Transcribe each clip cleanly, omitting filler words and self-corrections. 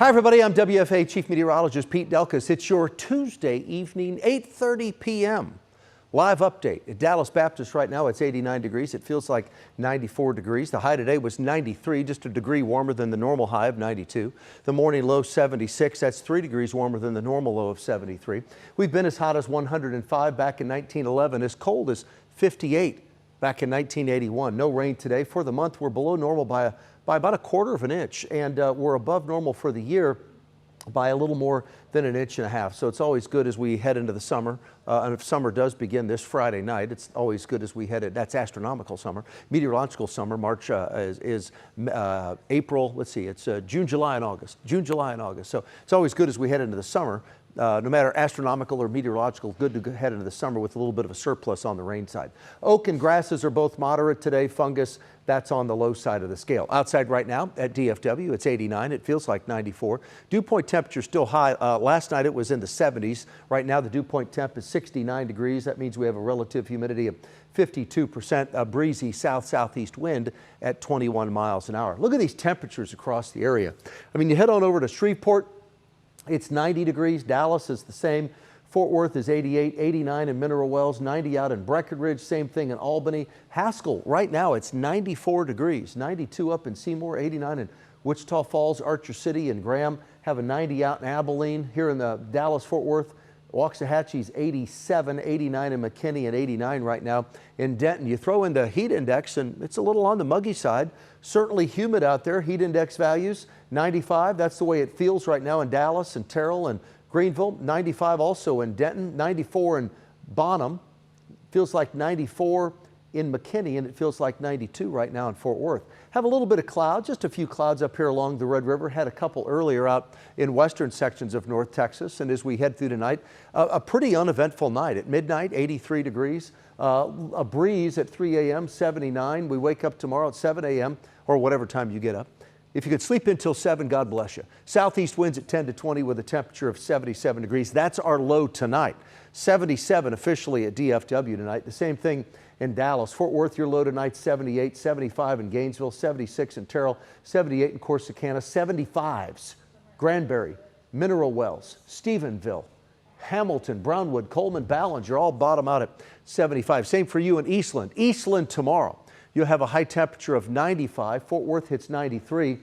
Hi everybody, I'm WFA Chief Meteorologist Pete Delkus. It's your Tuesday evening, 8:30 p.m. live update. At Dallas Baptist right now, it's 89 degrees. It feels like 94 degrees. The high today was 93, just a degree warmer than the normal high of 92. The morning low 76. That's 3 degrees warmer than the normal low of 73. We've been as hot as 105 back in 1911, as cold as 58 back in 1981. No rain today. For the month, we're below normal by about 1/4 of an inch, and we're above normal for the year by a little more than 1.5 inches. So it's always good as we head into the summer. And if summer does begin this Friday night, it's always good as we head in. That's astronomical summer. Meteorological summer, March is April. Let's see, it's June, July, and August. June, July, and August. So it's always good as we head into the summer. No matter astronomical or meteorological, good to head into the summer with a little bit of a surplus on the rain side. Oak and grasses are both moderate today. Fungus, that's on the low side of the scale. Outside right now at DFW, it's 89. It feels like 94. Dew point temperature still high. Last night it was in the 70s. Right now the dew point temp is 69 degrees. That means we have a relative humidity of 52%, a breezy south-southeast wind at 21 miles an hour. Look at these temperatures across the area. I mean, you head on over to Shreveport. It's 90 degrees. Dallas is the same. Fort Worth is 88, 89 in Mineral Wells, 90 out in Breckenridge, same thing in Albany. Haskell, right now it's 94 degrees, 92 up in Seymour, 89 in Wichita Falls, Archer City, and Graham. Have a 90 out in Abilene. Here in the Dallas-Fort Worth, Waxahachie's 87, 89 in McKinney, and 89 right now in Denton. You throw in the heat index, and it's a little on the muggy side. Certainly humid out there. Heat index values, 95. That's the way it feels right now in Dallas and Terrell and Greenville. 95 also in Denton, 94 in Bonham. Feels like 94 in McKinney, and it feels like 92 right now in Fort Worth. Have a little bit of cloud, just a few clouds up here along the Red River. Had a couple earlier out in western sections of North Texas. And as we head through tonight, a pretty uneventful night. At midnight, 83 degrees, a breeze at 3 a.m., 79. We wake up tomorrow at 7 a.m. or whatever time you get up. If you could sleep until 7, God bless you. Southeast winds at 10 to 20 with a temperature of 77 degrees. That's our low tonight. 77 officially at DFW tonight. The same thing in Dallas. Fort Worth, your low tonight, 78, 75 in Gainesville, 76 in Terrell, 78 in Corsicana, 75s, Granbury, Mineral Wells, Stephenville, Hamilton, Brownwood, Coleman, Ballinger, all bottom out at 75. Same for you in Eastland. Eastland tomorrow, you'll have a high temperature of 95. Fort Worth hits 93.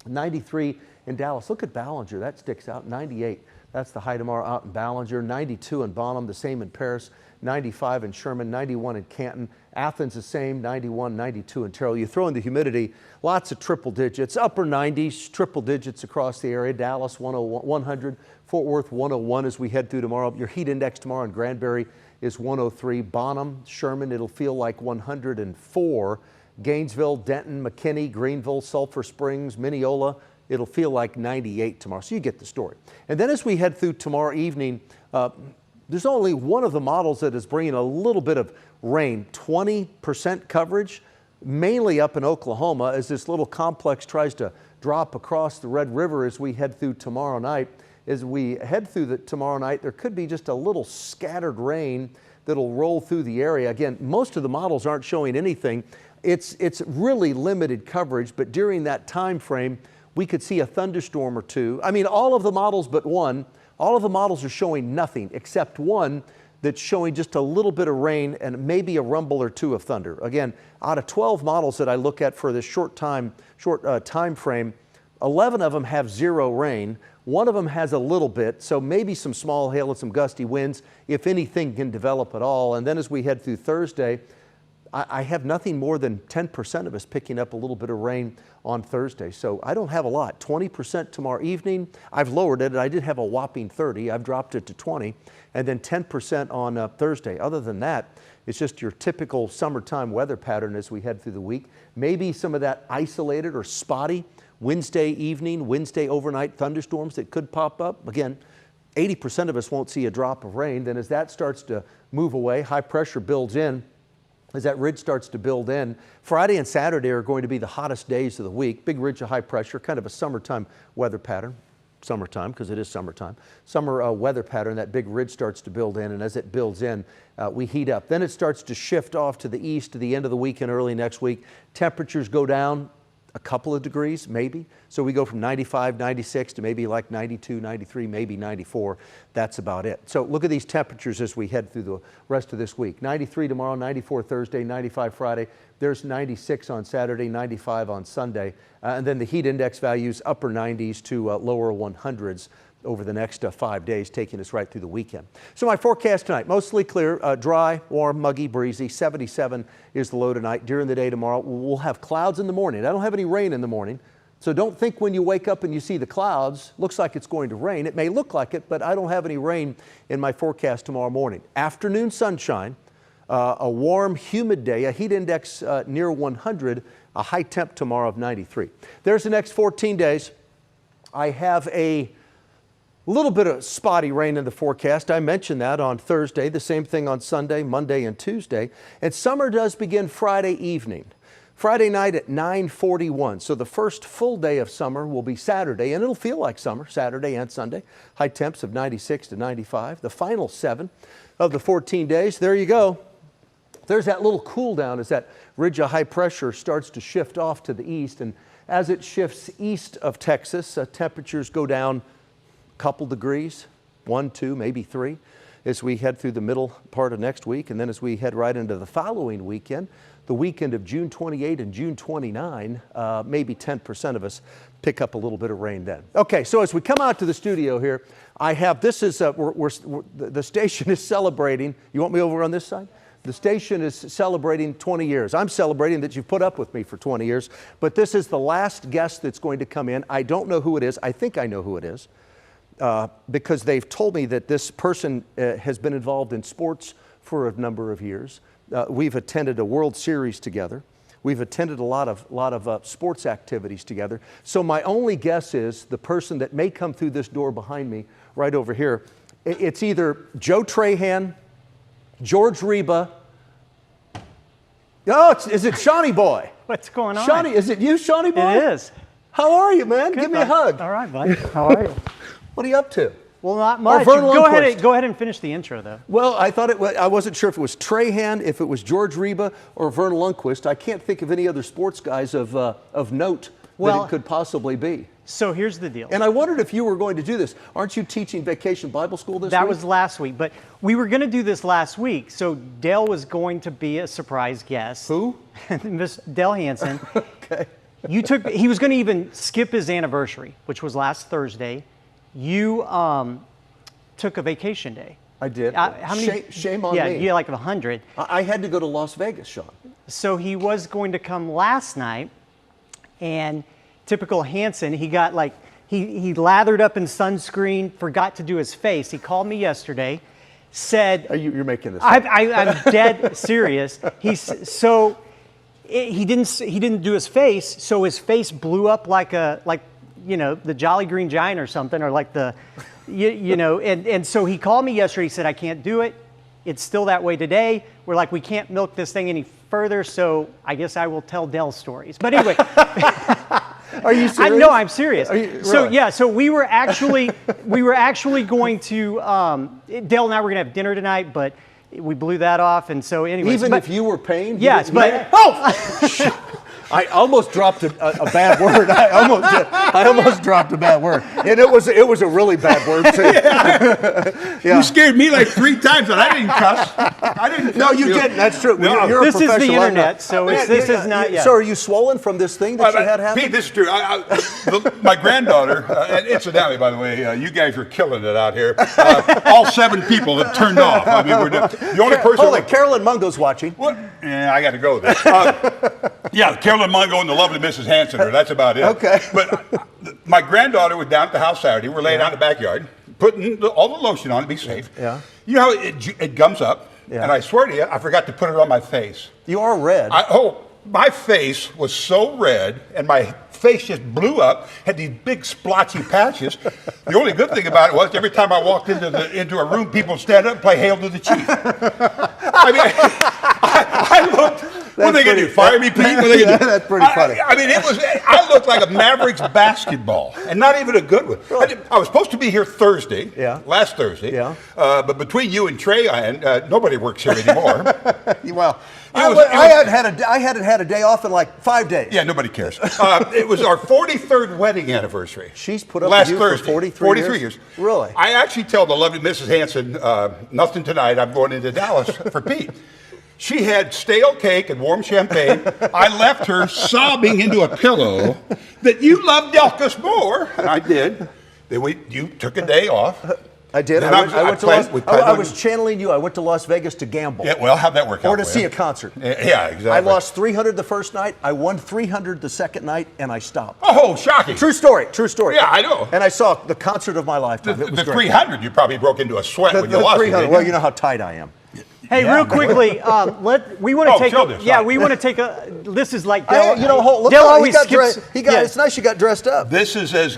93 in Dallas. Look at Ballinger. That sticks out. 98. That's the high tomorrow out in Ballinger. 92 in Bonham. The same in Paris. 95 in Sherman. 91 in Canton. Athens the same. 91, 92 in Terrell. You throw in the humidity. Lots of triple digits. Upper 90s. Triple digits across the area. Dallas 100. Fort Worth 101 as we head through tomorrow. Your heat index tomorrow in Granbury is 103. Bonham, Sherman, it'll feel like 104. Gainesville, Denton, McKinney, Greenville, Sulphur Springs, Mineola, it'll feel like 98 tomorrow. So you get the story. And then as we head through tomorrow evening, there's only one of the models that is bringing a little bit of rain, 20% coverage, mainly up in Oklahoma as this little complex tries to drop across the Red River as we head through tomorrow night. As we head through tomorrow night, there could be just a little scattered rain that'll roll through the area. Again, most of the models aren't showing anything. It's really limited coverage, but during that time frame, we could see a thunderstorm or two. I mean, all of the models but one, all of the models are showing nothing except one that's showing just a little bit of rain and maybe a rumble or two of thunder. Again, out of 12 models that I look at for this short time frame, 11 of them have zero rain. One of them has a little bit, so maybe some small hail and some gusty winds, if anything can develop at all. And then as we head through Thursday, I have nothing more than 10% of us picking up a little bit of rain on Thursday. So I don't have a lot. 20% tomorrow evening. I've lowered it. I did have a whopping 30. I've dropped it to 20. And then 10% on Thursday. Other than that, it's just your typical summertime weather pattern as we head through the week. Maybe some of that isolated or spotty Wednesday evening, Wednesday overnight thunderstorms that could pop up. Again, 80% of us won't see a drop of rain. Then as that starts to move away, high pressure builds in. As that ridge starts to build in, Friday and Saturday are going to be the hottest days of the week. Big ridge of high pressure, kind of a summertime weather pattern. Summertime, because it is summertime. Summer weather pattern, that big ridge starts to build in, and as it builds in, we heat up. Then it starts to shift off to the east to the end of the week and early next week. Temperatures go down a couple of degrees, maybe. So we go from 95, 96 to maybe like 92, 93, maybe 94. That's about it. So look at these temperatures as we head through the rest of this week. 93 tomorrow, 94 Thursday, 95 Friday. There's 96 on Saturday, 95 on Sunday. And then the heat index values upper 90s to lower 100s over the next 5 days, taking us right through the weekend. So my forecast tonight, mostly clear, dry, warm, muggy, breezy. 77 is the low tonight. During the day tomorrow, we'll have clouds in the morning. I don't have any rain in the morning. So don't think when you wake up and you see the clouds, looks like it's going to rain. It may look like it, but I don't have any rain in my forecast tomorrow morning. Afternoon sunshine, a warm, humid day, a heat index near 100, a high temp tomorrow of 93. There's the next 14 days. I have a little bit of spotty rain in the forecast. I mentioned that on Thursday, the same thing on Sunday, Monday, and Tuesday. And summer does begin Friday evening. Friday night at 9:41. So the first full day of summer will be Saturday, and it'll feel like summer, Saturday and Sunday. High temps of 96 to 95. The final 7 of the 14 days. There you go. There's that little cool down as that ridge of high pressure starts to shift off to the east. And as it shifts east of Texas, temperatures go down couple degrees, 1, 2, maybe 3, as we head through the middle part of next week. And then as we head right into the following weekend, the weekend of June 28 and June 29, maybe 10% of us pick up a little bit of rain then. Okay, so as we come out to the studio here, I have, this is, the station is celebrating. You want me over on this side? The station is celebrating 20 years. I'm celebrating that you've put up with me for 20 years, but this is the last guest that's going to come in. I don't know who it is. I think I know who it is. Because they've told me that this person has been involved in sports for a number of years. We've attended a World Series together. We've attended a lot of sports activities together. So my only guess is the person that may come through this door behind me, right over here, it's either Joe Trahan, George Reba. Oh, is it Shawnee Boy? What's going on? Shawnee, is it you, Shawnee Boy? It is. How are you, man? Good, Give me a hug. All right, buddy. How are you? What are you up to? Well, not much. Go ahead and finish the intro, though. Well, I thought I wasn't sure if it was Trahan, if it was George Reba, or Vern Lundquist. I can't think of any other sports guys of note that it could possibly be. So here's the deal. And I wondered if you were going to do this. Aren't you teaching Vacation Bible School this week? That was last week, but we were going to do this last week. So Dale was going to be a surprise guest. Who? Miss Dale Hansen. Okay. He was going to even skip his anniversary, which was last Thursday. You took a vacation day. I did. How many? Shame on me. Yeah, you had like 100. I had to go to Las Vegas, Sean. So he was going to come last night, and typical Hansen, he got like, he lathered up in sunscreen, forgot to do his face. He called me yesterday, said... You're making this up. I'm dead serious. He didn't do his face, so his face blew up like the Jolly Green Giant or something, or like and so he called me yesterday. He said, I can't do it. It's still that way today. We're like, we can't milk this thing any further, so I guess I will tell Dell stories. But anyway. Are you serious? No, I'm serious. Really? So we were actually going to, Dale and I were going to have dinner tonight, but we blew that off, and so anyway. Even if you were paying? Yes, but... I almost dropped a bad word. I almost dropped a bad word, and it was a really bad word too. Yeah. You scared me like 3 times, and I didn't cuss. I didn't. Cuss No, you didn't. That's true. No. You're this a professional. Is the internet, so this is not yet. So are you swollen from this thing that you had happen? Pete, this is true. My granddaughter, and incidentally, by the way, you guys are killing it out here. All 7 people have turned off. I mean, we're the only person. Hold it, Carolyn Mungo's watching. What? Yeah, I got to go there. Yeah, Carolyn Mungo and the lovely Mrs. Hansen. That's about it. Okay. But my granddaughter was down at the house Saturday. We're laying out in the backyard, putting all the lotion on to be safe. Yeah. You know how it gums up? Yeah. And I swear to you, I forgot to put it on my face. You are red. My face was so red, and my face just blew up, had these big splotchy patches. The only good thing about it was every time I walked into a room, people would stand up and play Hail to the Chief. I mean, I looked... What are they going to do? Fire me, Pete? That's pretty funny. I mean, I looked like a Mavericks basketball, and not even a good one. I was supposed to be here Thursday, last Thursday, but between you and Trey, nobody works here anymore. Well, I hadn't had a day off in like 5 days. Yeah, nobody cares. It was our 43rd wedding anniversary. She's put up last with you Thursday, for 43 years. Really? I actually tell the lovely Mrs. Hansen, nothing tonight. I'm going into Dallas for Pete. She had stale cake and warm champagne. I left her sobbing into a pillow that you love Delkus more, and I did. Then you took a day off. I did. I was channeling you. I went to Las Vegas to gamble. Yeah, well, how'd that work out? Or to see a concert. Yeah, exactly. I lost 300 the first night. I won 300 the second night, and I stopped. Oh, shocking. True story. True story. Yeah, I know. And I saw the concert of my lifetime. It was the great. 300, you probably broke into a sweat when you lost 300. Well, you know how tight I am. Hey, real quickly, we want to take. We want to take a. This is like. Dale, look, Dale always skips. It's nice you got dressed up. This is as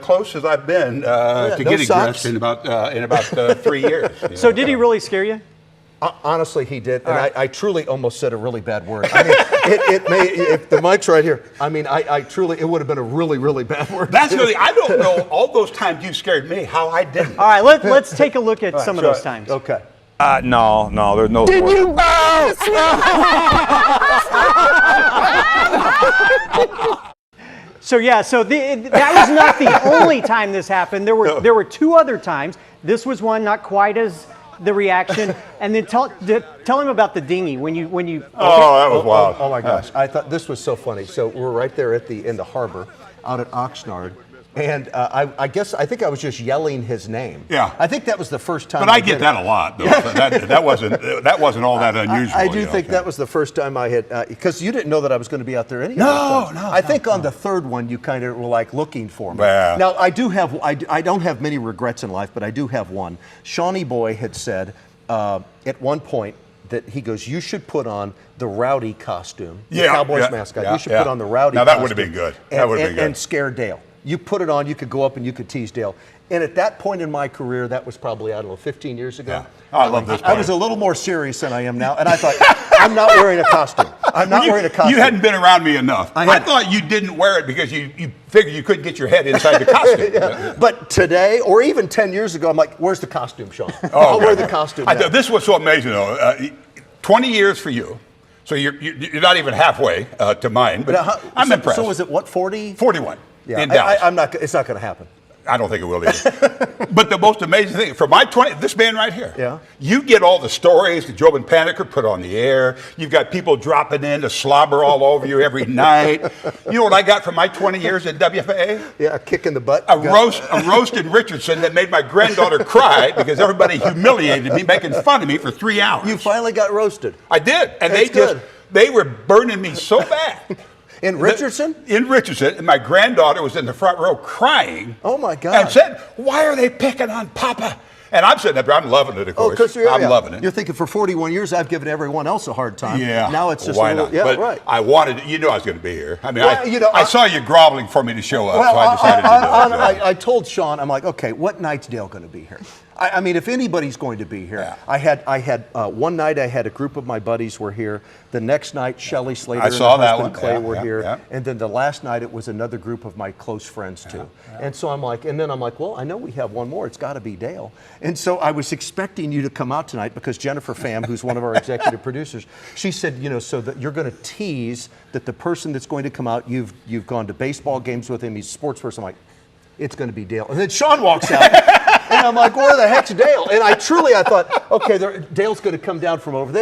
close as I've been to getting dressed in about 3 years. So did he really scare you? Honestly, he did, and I truly almost said a really bad word. I mean, if the mic's right here, I mean, I truly, it would have been a really, really bad word. That's really, I don't know all those times you scared me, how I didn't. All right, let's take a look at some of those times. Okay. No, there's no. Did you? So that was not the only time this happened. There were 2 other times. This was one not quite as the reaction. And then tell him about the dinghy when you. Oh, that was wild. Oh my gosh, I thought this was so funny. So we're right there in the harbor, out at Oxnard. And I think I was just yelling his name. Yeah. I think that was the first time. But I get that a lot, though. that wasn't all that unusual. I do think that was the first time I had, because you didn't know that I was going to be out there anyway. No. I think on the third one you kind of were like looking for me. Yeah. Now I don't have many regrets in life, but I do have one. Shawnee Boy had said at one point that he goes, you should put on the rowdy costume, the Cowboys mascot. You should put on the rowdy costume. Now that would have been good. And scare Dale. You put it on, you could go up and you could tease Dale. And at that point in my career, that was probably, 15 years ago. Yeah. I love this part. I was a little more serious than I am now. And I thought, I'm not wearing a costume. I'm not wearing a costume. You hadn't been around me enough. I thought you didn't wear it because you figured you couldn't get your head inside the costume. Yeah. But today, or even 10 years ago, I'm like, where's the costume, Sean? I'll wear the costume. This was so amazing, though. 20 years for you. So you're not even halfway to mine, but I'm impressed. So was it, what, 40? 41 Yeah, in Dallas. it's not going to happen. I don't think it will either. But the most amazing thing, for my 20, this man right here, yeah. You get all the stories that Job and Panicker put on the air. You've got people dropping in to slobber all over you every night. You know what I got for my 20 years at WFA? Yeah, a kick in the butt. A roast in Richardson that made my granddaughter cry because everybody humiliated me, making fun of me for 3 hours. You finally got roasted. I did. And That's they were burning me so bad. In Richardson? In Richardson, and my granddaughter was in the front row crying. Oh my God! And said, "Why are they picking on Papa?" And I'm sitting up there, I'm loving it, of course. I'm loving it. You're thinking for 41 years, I've given everyone else a hard time. Yeah. Now it's just why not? Yeah, but right. I wanted, you know, I was going to be here. I mean, Well, I saw you groveling for me to show up, Well, so I decided to do it. I told Sean, I'm like, okay, what night's Dale going to be here? I mean, if anybody's going to be here, Yeah. I had one night I had a group of my buddies were here. The next night, Shelley Slater I and saw her that husband one. Clay Yeah, were yeah, here, yeah. and then the last night it was another group of my close friends too. And so I'm like, well, I know we have one more. It's got to be Dale. And so I was expecting you to come out tonight because Jennifer Pham, who's one of our executive producers, she said, you know, so that you're going to tease that the person that's going to come out, you've gone to baseball games with him. He's a sports person. I'm like, it's going to be Dale. And then Sean walks out. And I'm like, where the heck's Dale? And I thought, okay, Dale's going to come down from over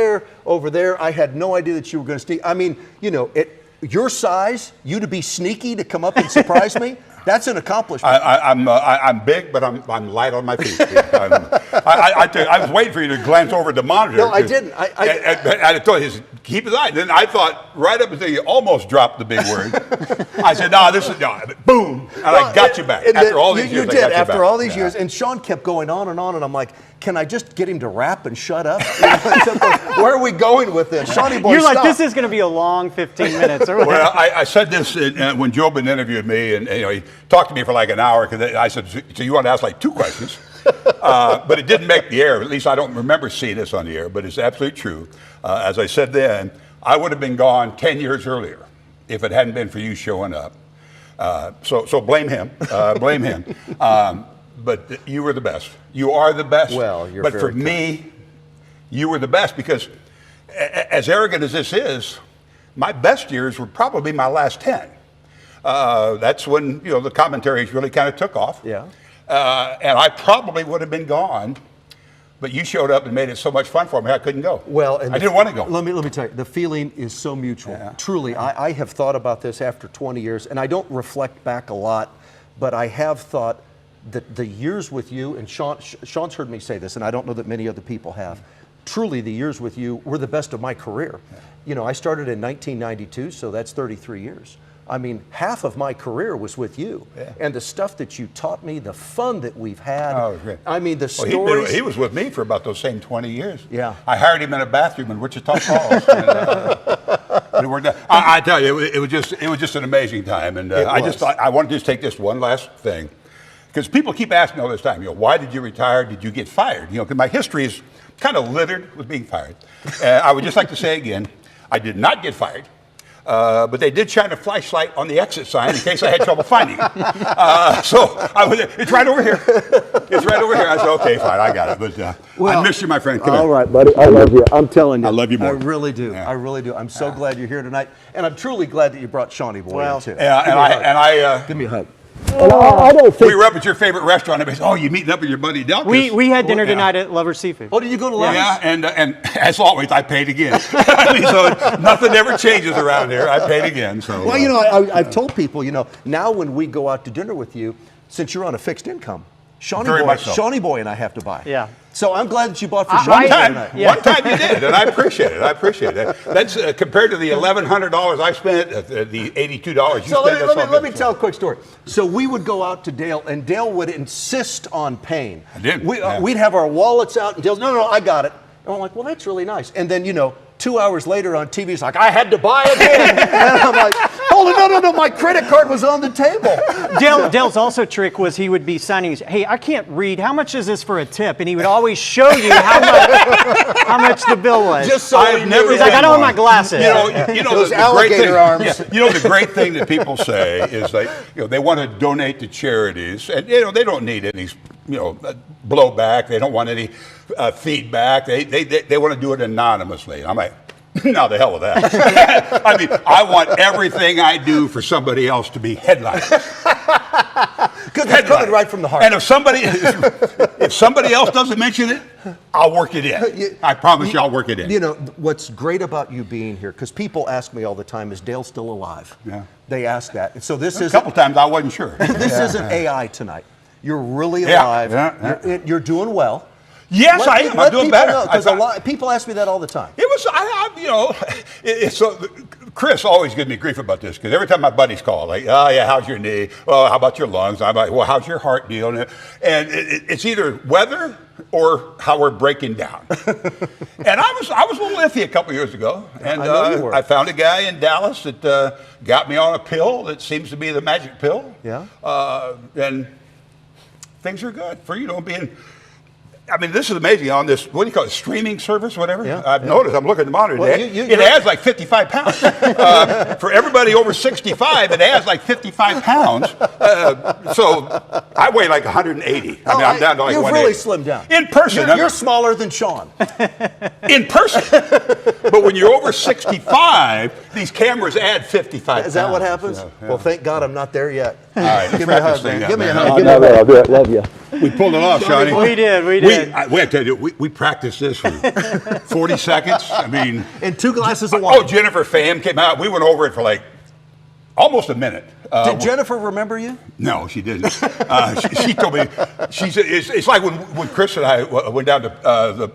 there. I had no idea that you were going to sneak. I mean, you know, at your size, you to be sneaky to come up and surprise me, that's an accomplishment. I'm big, but I'm light on my feet. I was waiting for you to glance over the monitor. No, I didn't. I told you, keep his eye. Then I thought, right up until you almost dropped the big word, I said, no, boom. And I got you back. After all these years, you did, after all these Yeah. years. And Sean kept going on, and I'm like, can I just get him to rap and shut up? Where are we going with this? Shawnee boy, You're like, stop. this is going to be a long 15 minutes. Or Well, I said this when Jobin interviewed me, and you know, he talked to me for like an hour because I said, so you want to ask like 2 questions? But it didn't make the air. At least I don't remember seeing this on the air, but it's absolutely true. As I said then, I would have been gone 10 years earlier if it hadn't been for you showing up. So blame him. Blame him. But you were the best. You are the best. Well, you're But very for kind. me, you were the best because as arrogant as this is, my best years were probably my last 10. That's when, you know, the commentaries really kind of took off. Yeah. And I probably would have been gone, but you showed up and made it so much fun for me, I couldn't go. Well, and I didn't want to go. Let me tell you, the feeling is so mutual. Yeah. Truly, I have thought about this after 20 years, and I don't reflect back a lot, but I have thought that the years with you, and Sean's heard me say this, and I don't know that many other people have. Truly, the years with you were the best of my career. Yeah. You know, I started in 1992, so that's 33 years. I mean, half of my career was with you. Yeah. And the stuff that you taught me, the fun that we've had. Oh, great. I mean, the stories. He was with me for about those same 20 years. Yeah. I hired him in a bathroom in Wichita Falls. And it worked out. I tell you, it was just an amazing time. And I wanted to just take this one last thing. Because people keep asking all this time, you know, why did you retire? Did you get fired? You know, because my history is kind of littered with being fired. I would just like to say again, I did not get fired. But they did shine a flashlight on the exit sign in case I had trouble finding it. It's right over here. It's right over here. I said, okay, fine, I got it. But I miss you, my friend. Come all here. right, buddy. I love you. I'm telling you. I love you more. I really do. Yeah. I really do. I'm so glad you're here tonight. And I'm truly glad that you brought Shawnee Boy in, too. Yeah, Give me a hug. And I don't think we were up at your favorite restaurant. And oh, you meeting up with your buddy Delkus? we had dinner tonight at Lover's Seafood. Oh, did you go to Lover's? Yeah, and as always, I paid again. I mean, so nothing ever changes around here. I paid again. So well, you know, I've told people, you know, now when we go out to dinner with you, since you're on a fixed income, Shawnee Boy and I have to buy. Yeah. So I'm glad that you bought for Shawnee Boy tonight. One time you did, and I appreciate it. I appreciate it. That's compared to the $1,100 I spent, the $82 you spent. So let me tell a quick story. So we would go out to Dale, and Dale would insist on paying. I did. We'd have our wallets out, and Dale's, no, I got it. And I'm like, well, that's really nice. And then, you know, 2 hours later on TV, it's like, I had to buy again. And I'm like, hold Oh, no, my credit card was on the table. Dale's also trick was he would be signing, hey, I can't read. How much is this for a tip? And he would always show you how much the bill was. Just so I've never He's like, I been don't have one. my glasses. You know Those the great alligator thing, arms. yeah, you know the great thing that people say is like, they want to donate to charities, and they don't need any, blowback. They don't want any feedback. They want to do it anonymously. I'm like, no, the hell with that. I mean, I want everything I do for somebody else to be headlines. Because it's coming right from the heart. And if somebody else doesn't mention it, I'll work it in. I promise you, I'll work it in. You know, what's great about you being here, because people ask me all the time, is Dale still alive? Yeah. They ask that. So this A is couple times I wasn't sure. This isn't AI tonight. You're really Yeah, alive. yeah. You're doing well. Yes, I am. I'm doing better. Because a lot people ask me that all the time. It was, so Chris always gives me grief about this because every time my buddies call, like, oh yeah, how's your knee? Well, how about your lungs? I'm like, well, how's your heart deal? And it's either weather or how we're breaking down. And I was a little iffy a couple years ago, and I know you were. I found a guy in Dallas that got me on a pill that seems to be the magic pill. Yeah. And things are good for being. I mean, this is amazing on this, what do you call it, streaming service, whatever? Yeah, I've noticed, I'm looking at the monitor Well, today, you- it adds like 55 pounds. For everybody over 65, it adds like 55 pounds. So I weigh like 180. I mean, I'm down to like You've 180. really slimmed down. In person. You're smaller than Sean. In person. But when you're over 65, these cameras add 55 pounds. Is that what happens? Yeah, yeah. Well, thank God I'm not there yet. All right, let's Give me a wrap this hug, thing man. up, Give me a man. hug. I'll do it. Love you. We pulled it off, Johnny. We did. I tell you, we practiced this for 40 seconds. I mean, And 2 glasses of wine. oh, Jennifer Pham came out. We went over it for like almost a minute. Did Jennifer remember you? No, she didn't. She told me, it's like when Chris and I went down to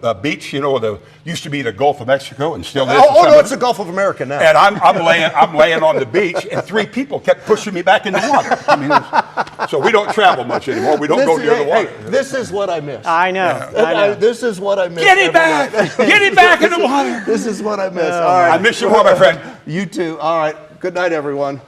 the beach, used to be the Gulf of Mexico and still is. Oh, no, it's the Gulf of America now. And I'm laying on the beach, and 3 people kept pushing me back in the water. I mean, so we don't travel much anymore. We don't go near the water. Hey, this is what I miss. I know. This is what I miss. Get him back! Get him back in the water! This is what I miss. All right. I miss you more, my friend. You too. All right. Good night, everyone.